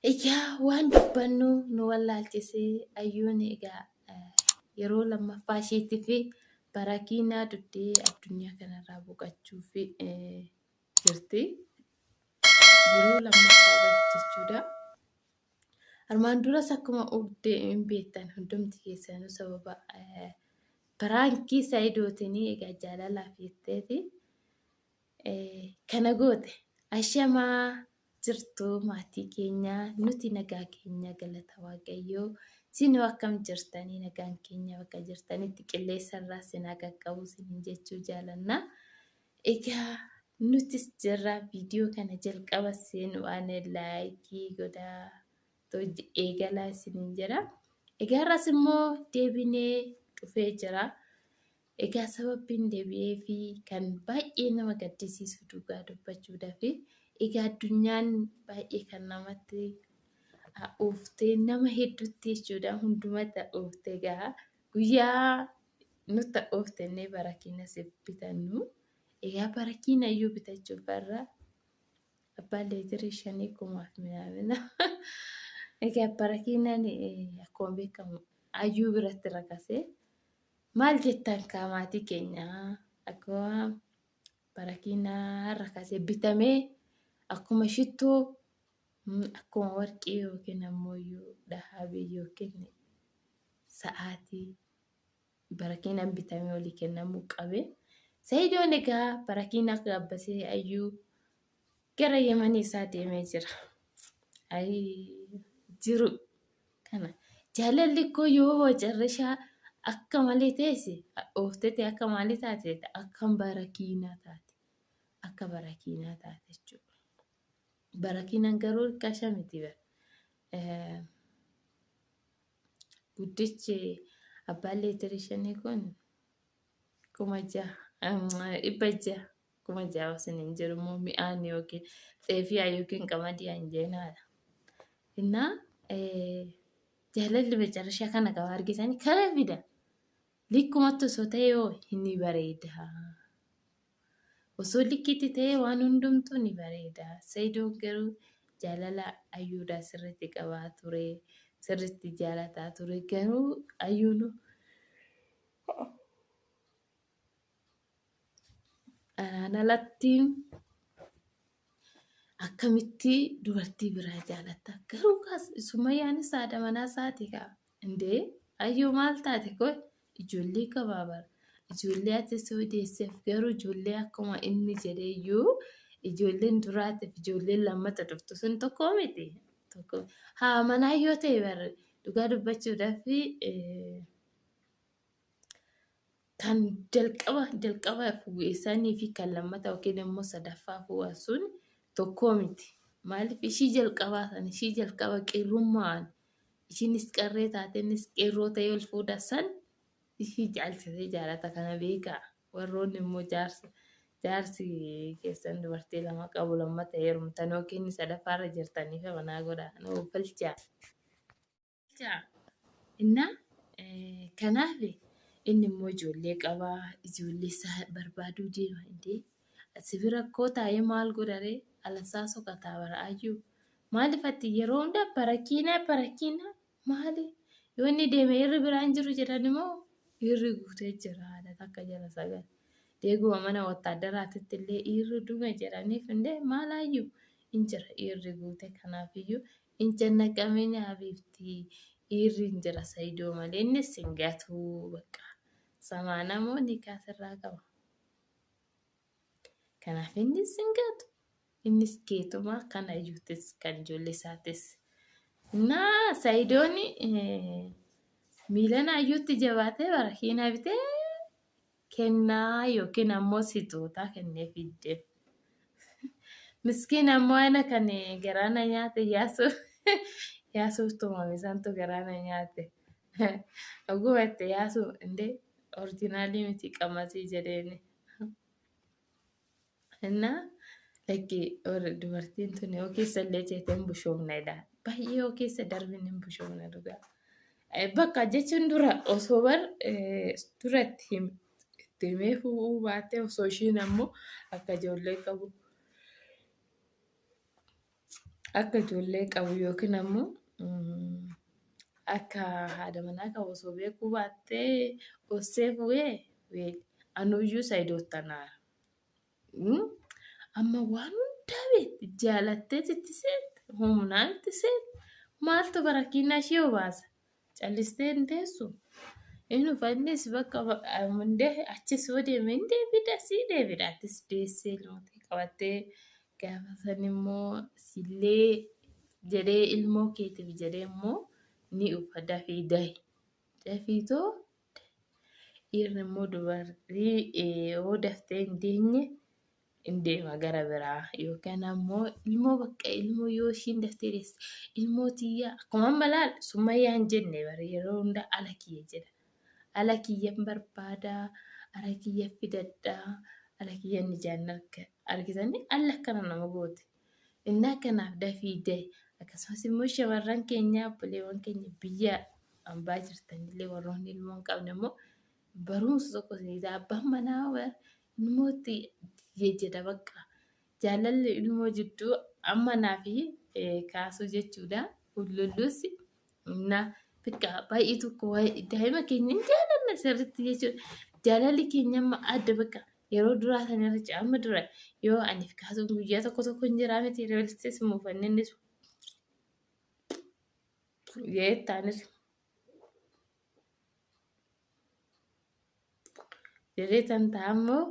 Egaa waan dubbannu nu wallaalchisee ayyuun egaa yeroo lammaffaa isheetii fi barakiinaa duddee addunyaa kanarraa boqochuuf jirti. Yeroo lammaffaa jechuudha. Armaan duras akkuma hin beektan hundumti keessanuu sababa biraankii Saayidootiin egaa jaalalaaf jetteeti. Kana goote ashamaa jirtu maatii keenya nuti nagaa keenya galata waaqayyoo sinoo akkam jirtanii nagaan keenya bakka jirtanitti qilleensarraa sinaa qaqqabu sinin jechuu jaalanna. Egaa nutis jirra viidiyoo kana jalqaba seenuudhaan laayikii godhaa eegalaa isinin jedha. Egaa irras immoo deebinee dhufee jira. Egaa sababbiin deebi'ee fi kan baay'ee nama gaddisiisu dhugaa dubbachuudhaaf egaa addunyaan baay'ee kan namatti uuftee nama hedduutti jechuudha hundumatti uuftee egaa guyyaa nutti uuftennee barakiina siif bitannu. Egaa barakiina iyyuu bitachuuf irra abbaan leetirii 5,000 minamina. Egaa barakiinaan akkuma beekamu ayyuu biratti rakasee. Maal jettan maatii keenya akkuma barakiinaa rakasee bitamee akkuma shittoo akkuma warqii yookiin ammoo dhahabii yookiin sa'aatii barakiinaan bitamee olii kennamuu qabe. Saayidoon egaa barakiinaa gaabbasee ayyuu gara Yemanii isaa deemee jira. Jiru kana jaalalli koo yoo wacarrishaa akka malee teesse ooftete akka maalii taate akka barakiinaa taate akka barakiinaa taate jechuudha. Barakiinaan garuu hirkasha miti guddichi abbaan leetirii 5 kun 600 osoo jiru immoo mi'aan yookiin xeefiyaa yookiin qamadii jeenaadha. Innaa jaalalli macarrishaa kana qaba argitanii kana fida. Likkumatti osoo ta'e yoo inni bareeda. Osoo likkitti ta'e waan hundumtuu ni bareeda. Saayidoon garuu jaalala ayyuudhaa sirriitti qabaa ture. Sirriitti jaalataa ture garuu ayyuun anaan alatti akkamitti dubartii biraa jaalatta. Garuu Sumayyaanis haadha manaa isaati kaa. Indee ayyuu maal taate koo ijoollee qabaa bara. Ijoollee ati deesseef garuu ijoollee akkuma inni jedheeyyuu ijoolleen duraatiif ijoolleen lammata dhuftu sun tokko miti. Haa manaa yoo ta'e bara dhugaa dubbachuudhaaf kan jalqaba fuudhanii fi kan lammata yookiin immoo sadaffaa fuudhan sun tokko miti. Maaliif ishii jalqaba qeerrummaan ishiinis qarree taatenis qeerroo ta'ee ol fuudha san ishii caalchisee jaalata kana beekaa. Warroonni immoo jaarsi keessan dubartii lama qabu lammata heerumtan yookiin sadaffaarra jirtaniif manaa godhaa nuu bilchaa. Innaa kanaaf inni immoo ijoollee qabaa. Ijoollee isaa barbaaduu deema indee sibira koo taa'ee maal godharee alasaa soqataa bara ayyuu. Maaliif ati yeroo hundaa barakiinaa maali? Yoo inni deeme irri biraan jiru jedhan immoo irri guutee jira haadha takka jala sagal. Deeguma mana wattaadaraatitti illee irri dhume jedhaniif indee maal ayyuu hin jira irri guute kanaafiyyuu hin jannaqamini habiibtii irri hin jira Saayidoo malee innis hin gatuu bakka. Samaa namoonni kaasirraa qaba. Kanaaf innis hin gatu. Innis geetuma kana iyyuutis kan ijoollee isaatis. Naa Saayidoon miilan ayyuutti jabaatee barakiinaa bitee kennaa yookiin ammoo sitootaa kennee fidde. Miskiin ammoo ana kan garaana nyaate yaasuuf tumame santu garaana nyaate. Oguma itti yaasu indee orjinaalii miti qamasii jedheeni. Innaa lakkii dubartiin tun yoo keessa illee jettee hin bushoofnedha. Baay'ee yoo keessa darbin hin bushoofne dhugaa. Bakka jechuun dura osoo duratti himee fuudhuu baattee osoo ishiin ammoo akka ijoollee qabu akka ijoollee qabu yookiin ammoo akka haadha manaa qabu osoo beekuu baattee hossee fu'ee anuyyuu sayidoottanaa. Amma waan hundaa beekti jaalattee itti seente humnaan itti seente maaltu barakiina ishee obaasa callistee hin teessu. Inni ufannis bakka hundee achis yoo deeme hin deebida sii deebida attis deessee ilmootee qabattee gaafa san immoo sillee jedhee ilmoo keetiif jedhee immoo ni ufa dafii dahi. Dafiitoo dhiirri immoo dubartii yoo daftee hin deenye hin deema gara biraa yookaan ammoo ilmoo bakka ilmoo yoo ishiin daftee deesse ilmoo tiyyaa akkuma amma laal summayyaa hin jenne bara yeroo hunda ala kiyya jedha. Ala kiyyan barbaadaa, ala kiyya fidadhaa, ala kiyyan ijaan argitanii alla akkana nama goote. Inni akkanaaf dafii dahi. Akkasumas immoo shamarran keenya obboleewwan keenya biyya hambaa jirtanillee warroonni ilmoo hin qabne immoo barumsa tokko siniitaa abbaan manaa ilmootti jedha bakka jaalalli ilmoo jidduu amma naafi kaasuu jechuudha. Ullulluusi bakka baay'ee tokko daa'ima keenya hin jaalanne sirriitti jechuudha. Jaalalli keenya amma adda bakka yeroo duraa sanarra amma dura yoo aniif kaasuun guyyaa tokko hin jiraa miti realistis muufanninnis yeettaanis jedhee tan ta'ammoo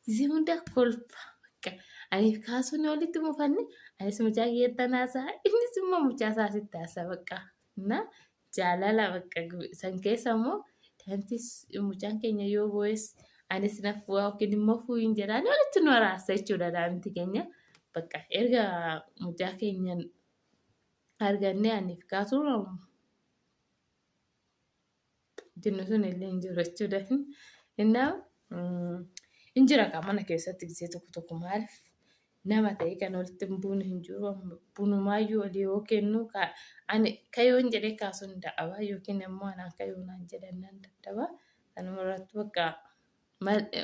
isii hunda kolfa bakka aniif kaasuun walitti muufanne anis mucaa keettan haasaa innis immoo mucaa isaa sitti haasaa bakka na jaalala bakka san keessa immoo tantis mucaan keenya yoo bo'es anis naaf yookiin immoo fuuyin jedhaan walitti nu araarsa jechuudha daa'imti keenya bakka erga mucaa keenyan argannee aniif kaasuun jennu sun illee hin jiru jechuudha. Innaa injira kan mana keessatti gisee tokko maaliif nama ta'e kan walitti buunu hin jiru bunumaayyuu olii yoo kennu kayoon jedhee kaasuu hin dadhaba yookiin immoo anaan kayoon aan jedhannaan dadhaba kanuma irratti bakka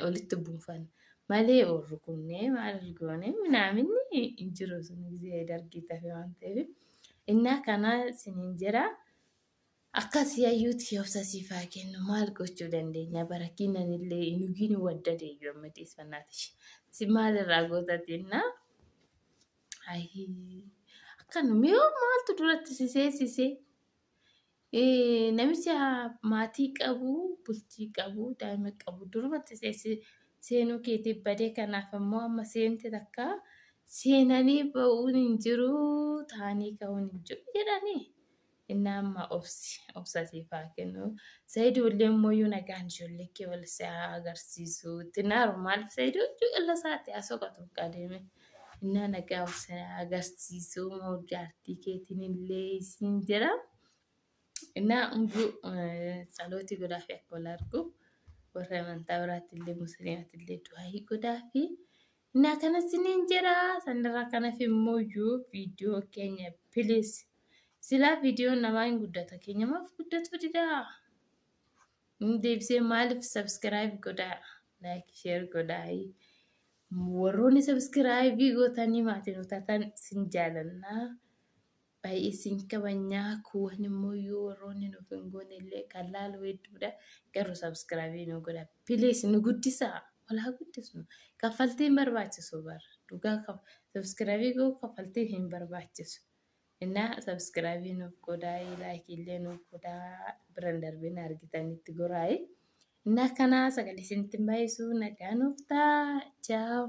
walitti buufan malee oorru kunnee maal argoonee minaaminni hin jiru sun gisee dargii tafe waan ta'eef innaa kana siniin jira. Akkasii ayyuuti obsasiifaa kennu maal gochuu dandeenya barakiinanillee nugiin wadda deeyyuu ammatees fannaatishi si maalirraa gootatinna akkanuma yoo maaltu duratti siseessisee namicha maatii qabu bultii qabu daa'ima qabu durumatti seenuu keetiif badee kanaaf ammoo amma seente takka seenanii ba'uun hin jiru taanii ka'uun hin jiru jedhanii. Innaa amma obsasiifaa kennu Sayidoollee immoo nagaan ijoollee kee wal agarsiisu itti naaru maaliif Sayidoo illa isaatti haasokatu qadeeme innaa nagaa agarsiisu moo jaartii keetiin illee isin jira innaa hunduu salootii godhaafi akka wal argu warra amantaa biraatti illee musliimaatti illee du'aayii godhaafi innaa kanas niin jira sanirraa kanaaf immoo viidiyoo keenya please. Silaa viidiyoon namaa hin guddata keenya maaf guddatu didaa deebisee maaliif sabskiraayib godhaa laayik sheer godhaa warroonni sabskiraayib gootanii maatiin utatan sin jaalannaa baay'ee sin kabajnaa kuwwan immoo warroonni nuuf hin goone illee kan laalu hedduudha garuu sabskiraayib nu godhaa pilees nu guddisaa walaa guddisnu kaffaltii hin barbaachisu bara dhugaa sabskiraayib goo kaffaltii hin barbaachisu. Innaa sabskiraaybii nuuf godhaa laayikii illee nuuf godhaa biraan darbeen argitanitti goraa innaa kanaa sagalee isinitti hin baay'isu nagaa nuuf ta'a. Ciao.